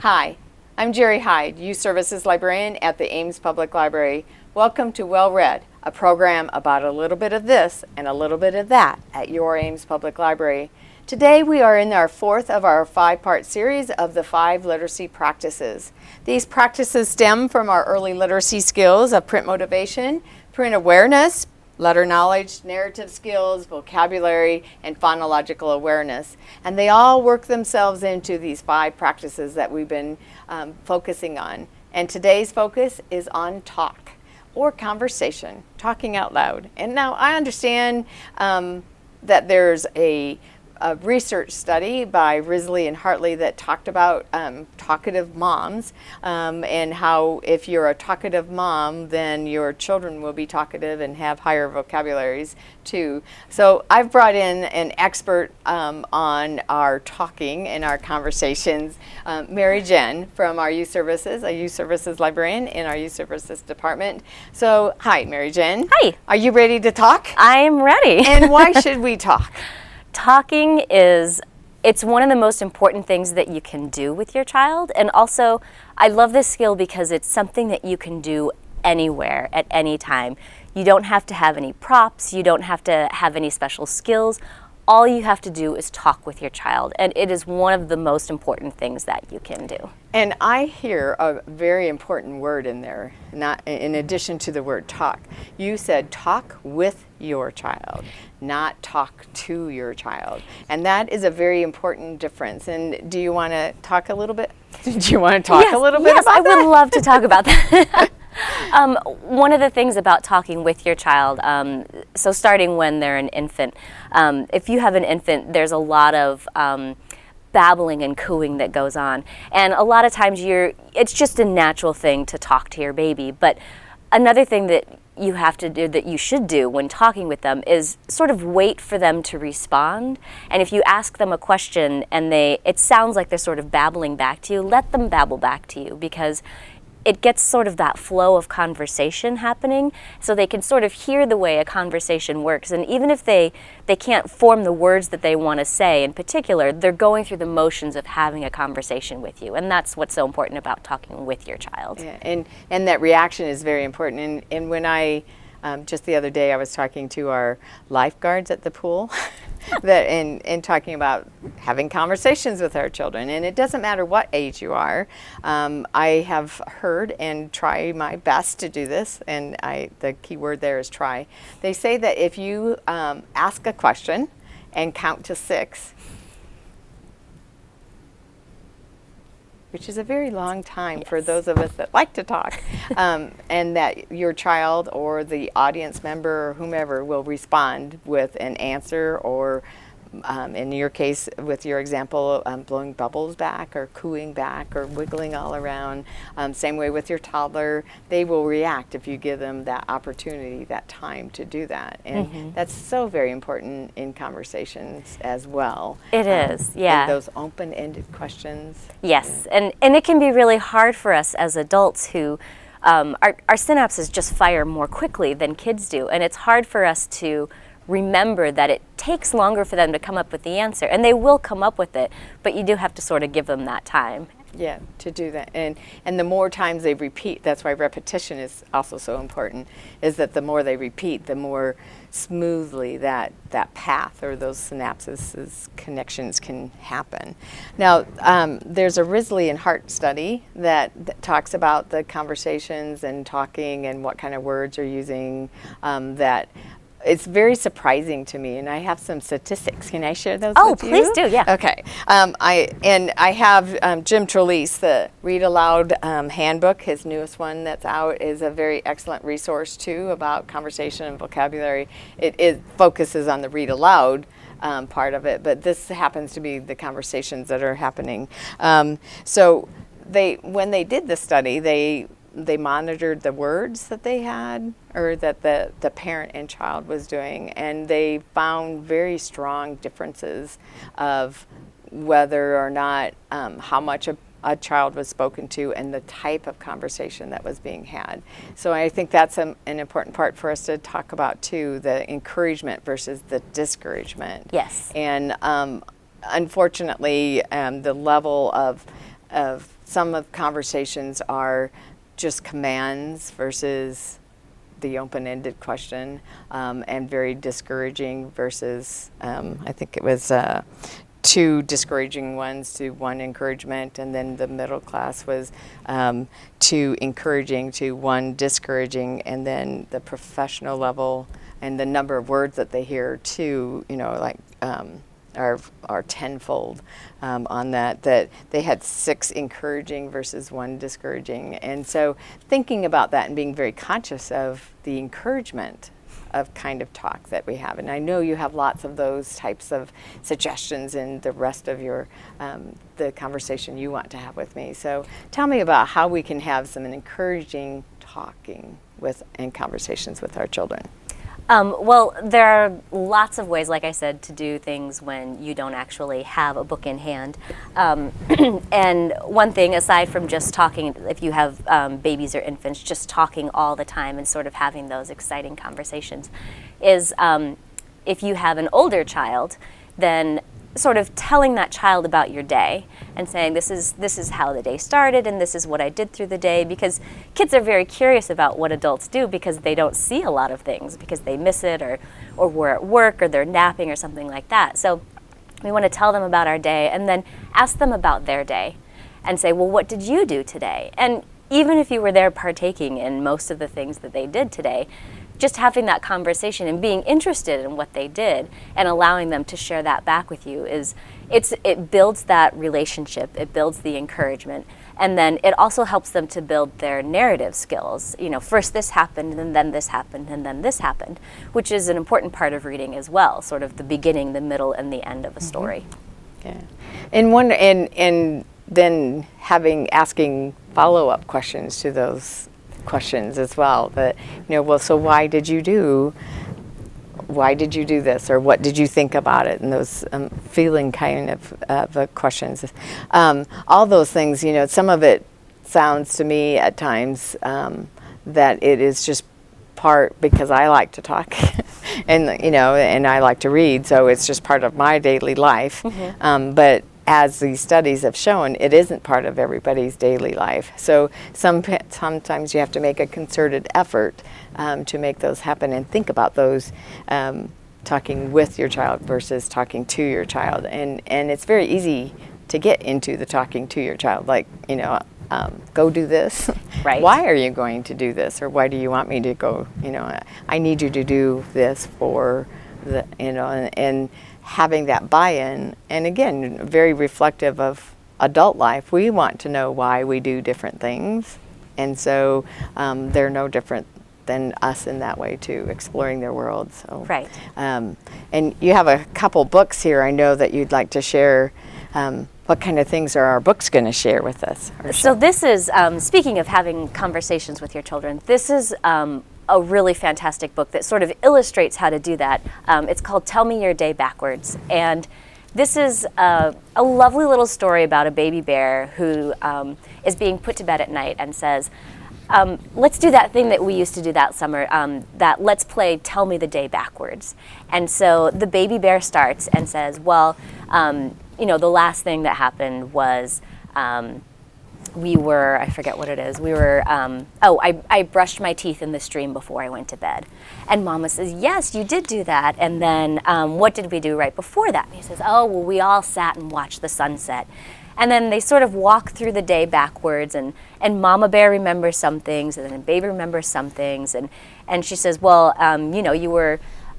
Hi, I'm Jerri Hyde, Youth Services Librarian at the Ames Public Library. Welcome to Well Read, a program about a little bit of this and a little bit of that at your Ames Public Library. Today we are in our fourth of our five-part series of the 5 literacy practices. These practices stem from our early literacy skills of print motivation, print awareness, letter knowledge, narrative skills, vocabulary, and phonological awareness. And they all work themselves into these 5 practices that we've been focusing on. And today's focus is on talk or conversation, talking out loud. And now I understand that there's a research study by Risley and Hartley that talked about talkative moms and how if you're a talkative mom, then your children will be talkative and have higher vocabularies too. So I've brought in an expert on our talking and our conversations, Mary Jen from our Youth Services, a Youth Services Librarian in our Youth Services Department. So hi, Mary Jen. Hi. Are you ready to talk? I'm ready. And why should we talk? Talking it's one of the most important things that you can do with your child. And also, I love this skill because it's something that you can do anywhere at any time. You don't have to have any props. You don't have to have any special skills. All you have to do is talk with your child. And it is one of the most important things that you can do. And I hear a very important word in there, not in addition to the word talk. You said talk with your child, not talk to your child. And that is a very important difference. And do you want to talk a little bit? Do you want to talk a little bit about that? Yes, I would love to talk about that. One of the things about talking with your child, so starting when they're an infant, if you have an infant, there's a lot of babbling and cooing that goes on. And a lot of times it's just a natural thing to talk to your baby. But another thing that you have to do, that you should do when talking with them, is sort of wait for them to respond. And if you ask them a question and it sounds like they're sort of babbling back to you, let them babble back to you, because it gets sort of that flow of conversation happening, so they can sort of hear the way a conversation works. And even if they can't form the words that they want to say in particular, they're going through the motions of having a conversation with you. And that's what's so important about talking with your child. Yeah, and that reaction is very important. And when just the other day I was talking to our lifeguards at the pool and talking about having conversations with our children. And it doesn't matter what age you are. I have heard and try my best to do this, and the key word there is try. They say that if you ask a question and count to 6, which is a very long time for those of us that like to talk, and that your child or the audience member or whomever will respond with an answer, or in your case, with your example, blowing bubbles back or cooing back or wiggling all around. Same way with your toddler, they will react if you give them that opportunity, that time to do that. And that's so very important in conversations as well. It is, yeah. And those open-ended questions. Yes, and it can be really hard for us as adults who, our synapses just fire more quickly than kids do. And it's hard for us to remember that it takes longer for them to come up with the answer, and they will come up with it, but you do have to sort of give them that time. Yeah, to do that. And the more times they repeat, that's why repetition is also so important, is that the more they repeat, the more smoothly that path or those synapses connections can happen. Now, there's a Risley and Hart study that talks about the conversations and talking and what kind of words are using, that it's very surprising to me, and I have some statistics. Can I share those with you? Oh, please do, yeah. Okay. I have Jim Trelease, the Read Aloud Handbook. His newest one that's out is a very excellent resource, too, about conversation and vocabulary. It focuses on the read aloud part of it, but this happens to be the conversations that are happening. So when they did the study, they monitored the words that they had, or that the parent and child was doing, and they found very strong differences of whether or not how much a child was spoken to and the type of conversation that was being had. So I think that's an important part for us to talk about too, the encouragement versus the discouragement. Yes. And unfortunately, the level of some of conversations are just commands versus the open-ended question, and very discouraging versus, I think it was 2 discouraging ones to 1 encouragement, and then the middle class was 2 encouraging to 1 discouraging, and then the professional level and the number of words that they hear too, are tenfold on that they had 6 encouraging versus 1 discouraging. And so thinking about that and being very conscious of the encouragement of kind of talk that we have. And I know you have lots of those types of suggestions in the rest of your the conversation you want to have with me. So tell me about how we can have some encouraging talking with and conversations with our children. Well, there are lots of ways, like I said, to do things when you don't actually have a book in hand. And one thing, aside from just talking, if you have babies or infants, just talking all the time and sort of having those exciting conversations, is if you have an older child, then sort of telling that child about your day and saying this is how the day started and this is what I did through the day, because kids are very curious about what adults do because they don't see a lot of things because they miss it or we're at work or they're napping or something like that. So we want to tell them about our day and then ask them about their day and say, well, what did you do today? And even if you were there partaking in most of the things that they did today, just having that conversation and being interested in what they did and allowing them to share that back with you it builds that relationship, it builds the encouragement, and then it also helps them to build their narrative skills. First this happened, and then this happened, and then this happened, which is an important part of reading as well, sort of the beginning, the middle, and the end of a story. Yeah, and then asking follow-up questions to those questions as well, that so why did you do this, or what did you think about it, and those feeling kind of questions, all those things. Some of it sounds to me at times that it is just part because I like to talk and I like to read, so it's just part of my daily life. But as these studies have shown, it isn't part of everybody's daily life. So sometimes you have to make a concerted effort to make those happen and think about those, talking with your child versus talking to your child. And it's very easy to get into the talking to your child, like, go do this. Right. Why are you going to do this? Or why do you want me to go? I need you to do this for the, and having that buy-in, and again, very reflective of adult life. We want to know why we do different things, and so they're no different than us in that way too, exploring their world. So, right. And you have a couple books here. I know that you'd like to share. What kind of things are our books going to share with us? So this is, speaking of having conversations with your children, this is a really fantastic book that sort of illustrates how to do that. It's called Tell Me Your Day Backwards. And this is a lovely little story about a baby bear who is being put to bed at night and says, let's do that thing that we used to do that summer, that let's play Tell Me the Day Backwards. And so the baby bear starts and says, well, the last thing that happened was I forget what it is. I brushed my teeth in the stream before I went to bed. And Mama says, yes, you did do that. And then what did we do right before that? And he says, oh, well, we all sat and watched the sunset. And then they sort of walk through the day backwards, and Mama Bear remembers some things, and then Baby remembers some things. And she says, well,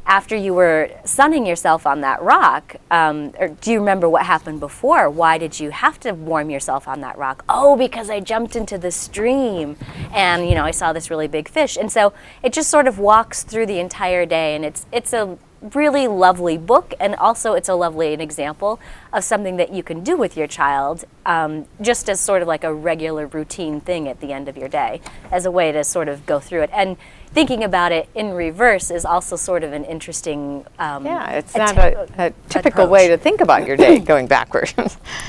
after you were sunning yourself on that rock, or do you remember what happened before? Why did you have to warm yourself on that rock? Oh, because I jumped into the stream and, I saw this really big fish. And so it just sort of walks through the entire day, and it's a really lovely book, and also it's a lovely example of something that you can do with your child, just as sort of like a regular routine thing at the end of your day, as a way to sort of go through it. And thinking about it in reverse is also sort of an interesting it's not a typical way to think about your day, going backwards.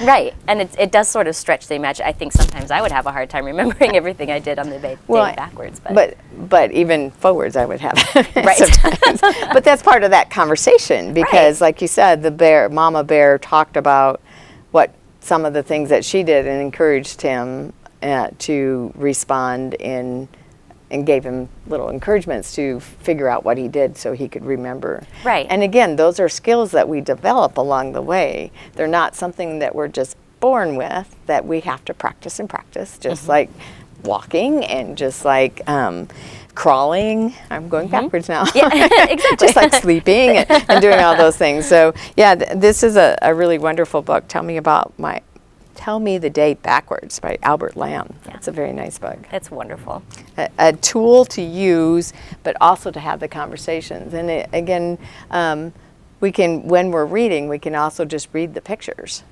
Right, and it does sort of stretch the imagination. I think sometimes I would have a hard time remembering everything I did on the day backwards. But even forwards I would have right. sometimes. But that's part of that conversation, because like you said, Mama Bear talked about what some of the things that she did and encouraged him to respond and gave him little encouragements to figure out what he did so he could remember. Right. And again, those are skills that we develop along the way. They're not something that we're just born with, that we have to practice and practice, just like walking and just like crawling. I'm going backwards now. Yeah, exactly. Just like sleeping and doing all those things. So yeah, this is a really wonderful book. Tell Me the Day Backwards by Albert Lamb. Yeah. It's a very nice book. It's wonderful. A tool to use, but also to have the conversations. And again, we can, when we're reading, we can also just read the pictures.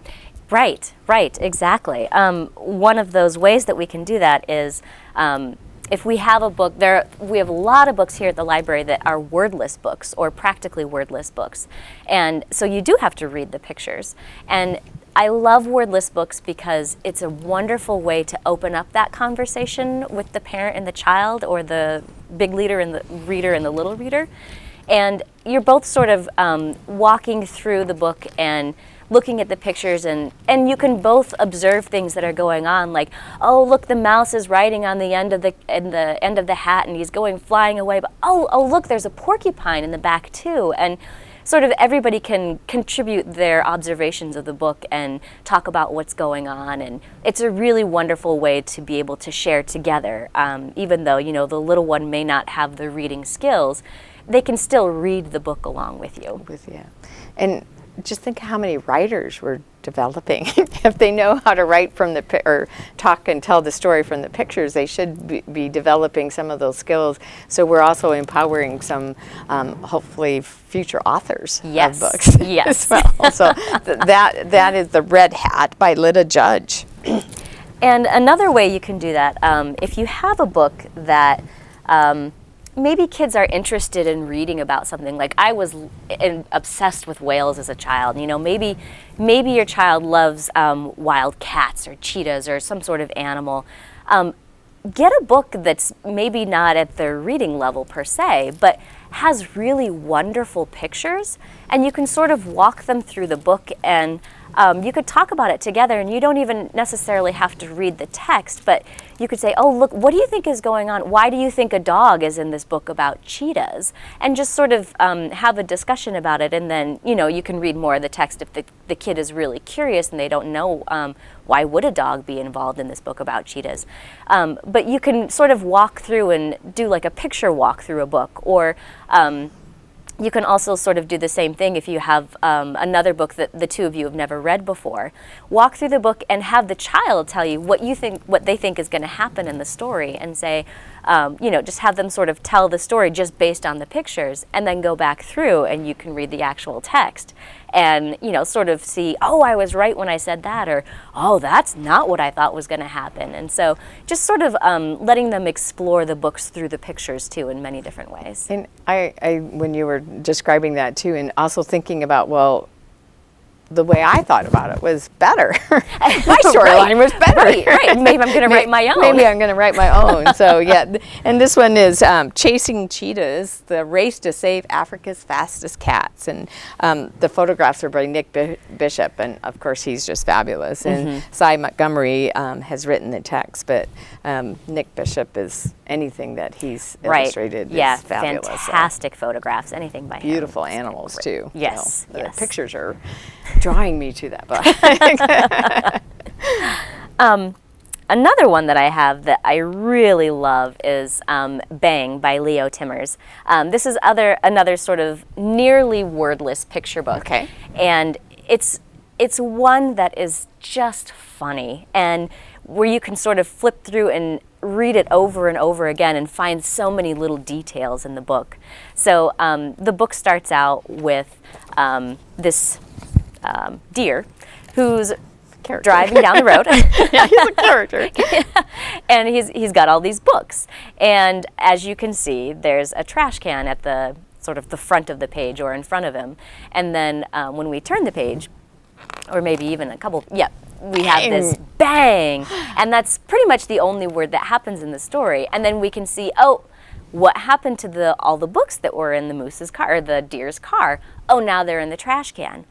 Right, exactly. One of those ways that we can do that is if we have a book, we have a lot of books here at the library that are wordless books or practically wordless books. And so you do have to read the pictures. And I love wordless books because it's a wonderful way to open up that conversation with the parent and the child, or the big reader and the little reader. And you're both sort of walking through the book and looking at the pictures, and you can both observe things that are going on, like, oh, look, the mouse is riding on the end of the hat and he's going flying away, but oh look, there's a porcupine in the back too. And sort of everybody can contribute their observations of the book and talk about what's going on, and it's a really wonderful way to be able to share together. Even though, the little one may not have the reading skills, they can still read the book along with you. And just think how many writers we're developing. If they know how to write from or talk and tell the story from the pictures, they should be developing some of those skills. So we're also empowering some, hopefully, future authors of books. Yes. As well. So that is The Red Hat by Lyda Judge. And another way you can do that, if you have a book that maybe kids are interested in reading about something. Like I was obsessed with whales as a child. Maybe your child loves wild cats or cheetahs or some sort of animal. Get a book that's maybe not at the reading level per se, but has really wonderful pictures, and you can sort of walk them through the book, and you could talk about it together, and you don't even necessarily have to read the text, but you could say, oh, look, what do you think is going on? Why do you think a dog is in this book about cheetahs? And just sort of have a discussion about it, and then, you can read more of the text if the kid is really curious and they don't know why would a dog be involved in this book about cheetahs. But you can sort of walk through and do like a picture walk through a book, or you can also sort of do the same thing if you have another book that the two of you have never read before. Walk through the book and have the child tell you what they think is going to happen in the story, and say, just have them sort of tell the story just based on the pictures, and then go back through and you can read the actual text and, sort of see, oh, I was right when I said that, or, oh, that's not what I thought was going to happen. And so just sort of letting them explore the books through the pictures too in many different ways. And I when you were describing that too, and also thinking about, well, the way I thought about it was better. My storyline was better. Right. Maybe I'm going to write my own. Maybe I'm going to write my own. So yeah, and this one is Chasing Cheetahs, the race to save Africa's fastest cats. And the photographs are by Nick Bishop, and of course he's just fabulous. And Cy Montgomery has written the text, but Nick Bishop is anything that he's illustrated is fabulous. Fantastic photographs, anything by him. Beautiful animals too. Yes, The pictures are drawing me to that book. Another one that I have that I really love is Bang by Leo Timmers. This is another sort of nearly wordless picture book. Okay. And it's one that is just funny, and where you can sort of flip through and read it over and over again and find so many little details in the book. So the book starts out with this deer who's driving down the road. Yeah, he's a character. And he's got all these books. And as you can see, there's a trash can at the sort of the front of the page or in front of him. And then when we turn the page, or maybe even we have this bang. And that's pretty much the only word that happens in the story. And then we can see, oh, what happened to all the books that were in the moose's car, or the deer's car? Oh, now they're in the trash can.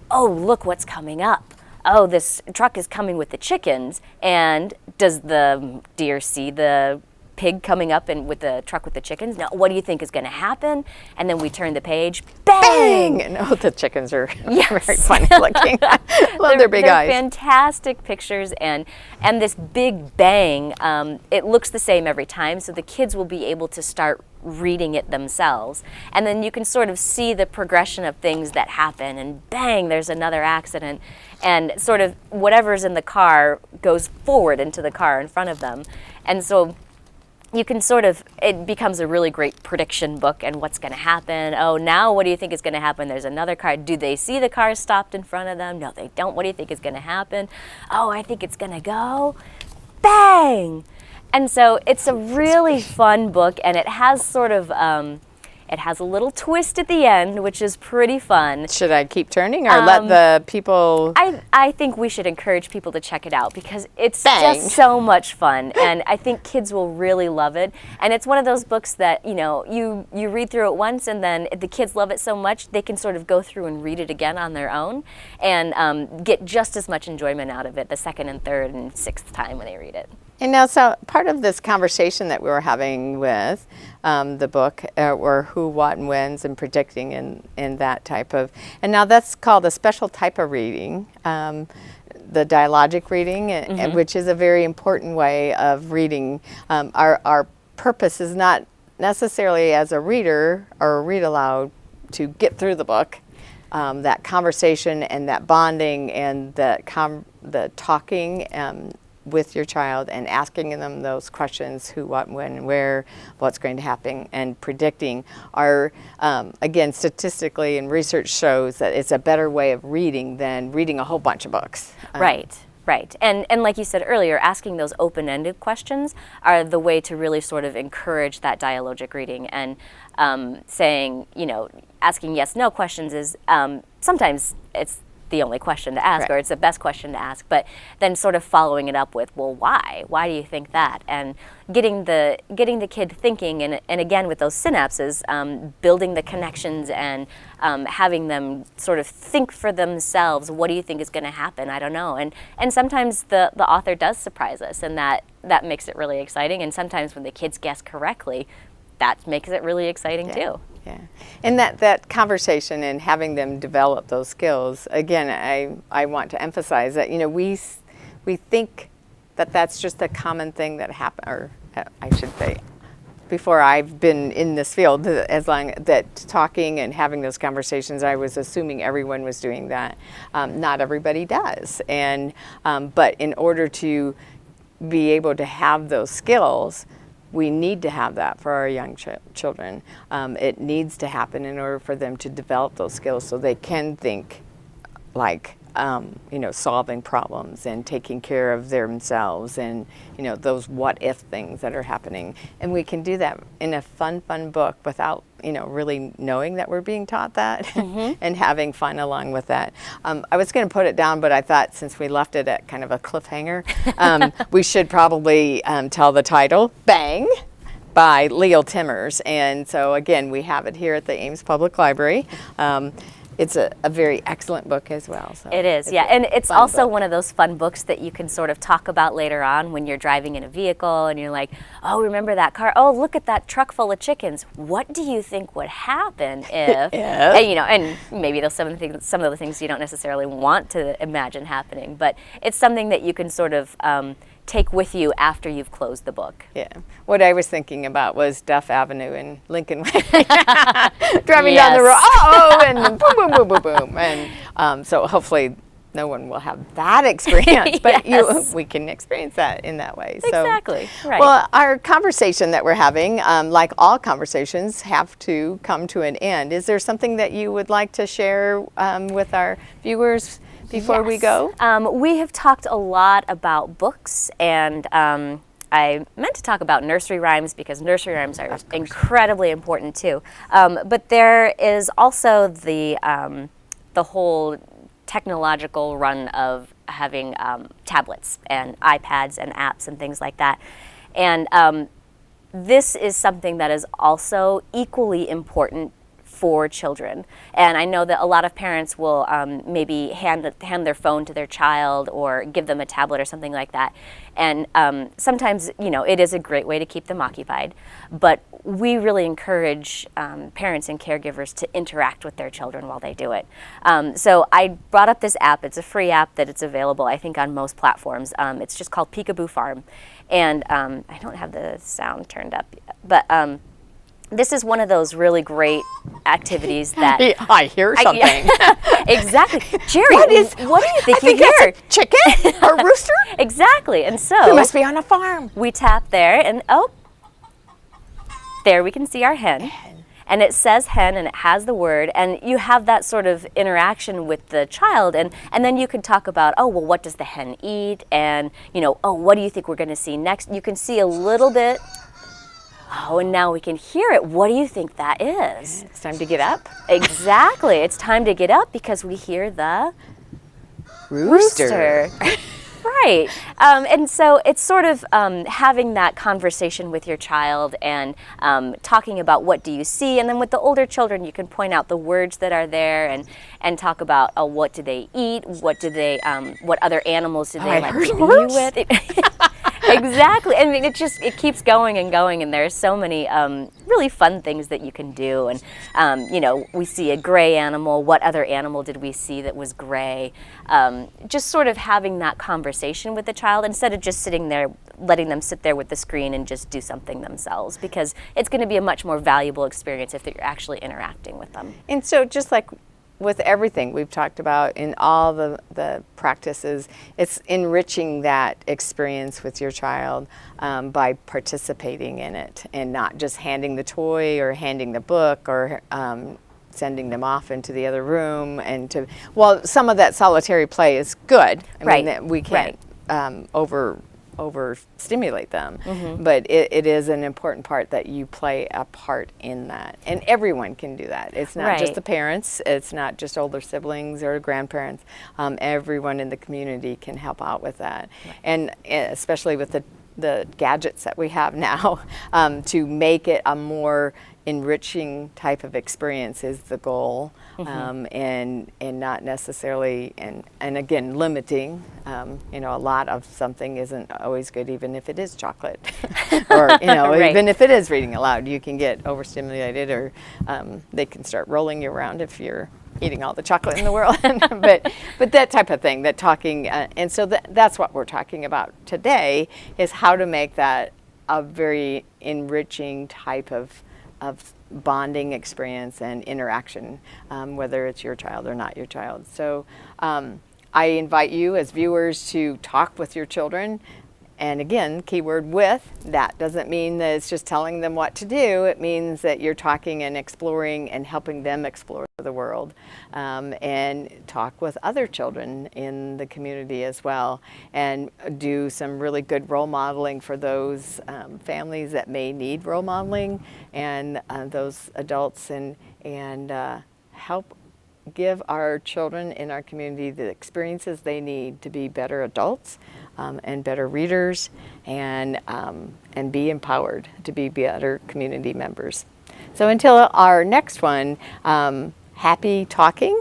Oh, look what's coming up. oh, this truck is coming with the chickens, and does the deer see the pig coming up and with the truck with the chickens? Now, what do you think is going to happen? And then we turn the page, bang! Bang! No, the chickens are Yes. very funny looking. Love their big they're eyes. Fantastic pictures, and this big bang, it looks the same every time, so the kids will be able to start reading it themselves. And then you can sort of see the progression of things that happen, and bang, there's another accident. And sort of whatever's in the car goes forward into the car in front of them. And so you can sort of, it becomes a really great prediction book and what's going to happen. Oh, now what do you think is going to happen? There's another car. Do they see the car stopped in front of them? No, they don't. What do you think is going to happen? Oh, I think it's going to go. Bang! And so it's a really fun book, and it has sort of, it has a little twist at the end, which is pretty fun. Should I keep turning or let the people? I think we should encourage people to check it out because it's Bang. just so much fun, and I think kids will really love it. And it's one of those books that, you know, you read through it once, and then if the kids love it so much, they can sort of go through and read it again on their own and get just as much enjoyment out of it the second and third and sixth time when they read it. And now, so part of this conversation that we were having with the book were who, what, and whens, and predicting and that type of, and now that's called a special type of reading, the dialogic reading, which is a very important way of reading. Our purpose is not necessarily as a reader or read aloud to get through the book. That conversation and that bonding and the talking with your child and asking them those questions, who, what, when, and where, what's going to happen, and predicting are, again, statistically and research shows that it's a better way of reading than reading a whole bunch of books. Right. Right. And like you said earlier, asking those open-ended questions are the way to really sort of encourage that dialogic reading. And saying, you know, asking yes-no questions is sometimes it's the only question to ask, or it's the best question to ask, but then sort of following it up with, well, why? Why do you think that? And getting the kid thinking, and again with those synapses, building the connections and having them sort of think for themselves, what do you think is going to happen? I don't know. And sometimes the author does surprise us, and that makes it really exciting. And sometimes when the kids guess correctly, that makes it really exciting too. Yeah, and that conversation and having them develop those skills, again, I want to emphasize that, you know, we think that that's just a common thing that happen, or I should say, before I've been in this field, as long that talking and having those conversations, I was assuming everyone was doing that. Not everybody does, and but in order to be able to have those skills, we need to have that for our young children. It needs to happen in order for them to develop those skills so they can think like, you know, solving problems and taking care of themselves and, you know, those what-if things that are happening. And we can do that in a fun book without, you know, really knowing that we're being taught that and having fun along with that. I was going to put it down, but I thought since we left it at kind of a cliffhanger, we should probably tell the title, Bang, by Leo Timmers. And so again, we have it here at the Ames Public Library. It's a very excellent book as well. So it is, yeah. And it's also one of those fun books that you can sort of talk about later on when you're driving in a vehicle and you're like, oh, remember that car? Oh, look at that truck full of chickens. What do you think would happen if, and, you know, and maybe those some of the things you don't necessarily want to imagine happening, but it's something that you can sort of take with you after you've closed the book. Yeah. What I was thinking about was Duff Avenue in Lincoln Way. Driving down the road, and boom, boom, boom, boom, boom. And so hopefully no one will have that experience, but we can experience that in that way. So, exactly. Right. Well, our conversation that we're having, like all conversations, have to come to an end. Is there something that you would like to share with our viewers before we go? We have talked a lot about books, and I meant to talk about nursery rhymes because nursery rhymes are incredibly important too. But there is also the whole technological run of having tablets and iPads and apps and things like that. And this is something that is also equally important for children. And I know that a lot of parents will maybe hand their phone to their child or give them a tablet or something like that. And sometimes, it is a great way to keep them occupied. But we really encourage parents and caregivers to interact with their children while they do it. So I brought up this app. It's a free app that it's available, I think, on most platforms. It's just called Peekaboo Farm. And I don't have the sound turned up yet, but this is one of those really great activities that I hear something. Exactly. Jerri, what do you think I think you hear? that's a chicken or a rooster. Exactly. And so We must be on a farm. we tap there, and there we can see our hen. And it says hen, and it has the word, and you have that sort of interaction with the child, and then you can talk about, what does the hen eat, and what do you think we're going to see next? You can see a little bit. And now we can hear it. What do you think that is? It's time to get up. Exactly. It's time to get up because we hear the rooster. Right. And so it's sort of having that conversation with your child and talking about what do you see. And then with the older children, you can point out the words that are there and talk about what do they eat, what other animals do they like to be with. Exactly. I mean, it keeps going and going, and there's so many really fun things that you can do. And, we see a gray animal. What other animal did we see that was gray? Just sort of having that conversation with the child instead of just sitting there, letting them sit there with the screen and just do something themselves, because it's going to be a much more valuable experience if you're actually interacting with them. And so just like with everything we've talked about in all the practices, it's enriching that experience with your child by participating in it and not just handing the toy or handing the book or sending them off into the other room. Some of that solitary play is good. I mean, we can't overstimulate them, but it is an important part that you play a part in that, and everyone can do that. It's not just the parents, it's not just older siblings or grandparents. Everyone in the community can help out with that, and especially with the gadgets that we have now, to make it a more enriching type of experience is the goal, and not necessarily, and again, limiting. A lot of something isn't always good, even if it is chocolate, or even if it is reading aloud. You can get overstimulated, or they can start rolling you around if you're eating all the chocolate in the world. but that type of thing, that talking, and so that's what we're talking about today, is how to make that a very enriching type of bonding experience and interaction, whether it's your child or not your child. So I invite you as viewers to talk with your children. And again, keyword with. That doesn't mean that it's just telling them what to do. It means that you're talking and exploring and helping them explore the world, and talk with other children in the community as well, and do some really good role modeling for those families that may need role modeling, and those adults, and help give our children in our community the experiences they need to be better adults, and better readers, and be empowered to be better community members. So until our next one, happy talking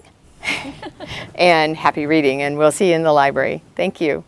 and happy reading, and we'll see you in the library. Thank you.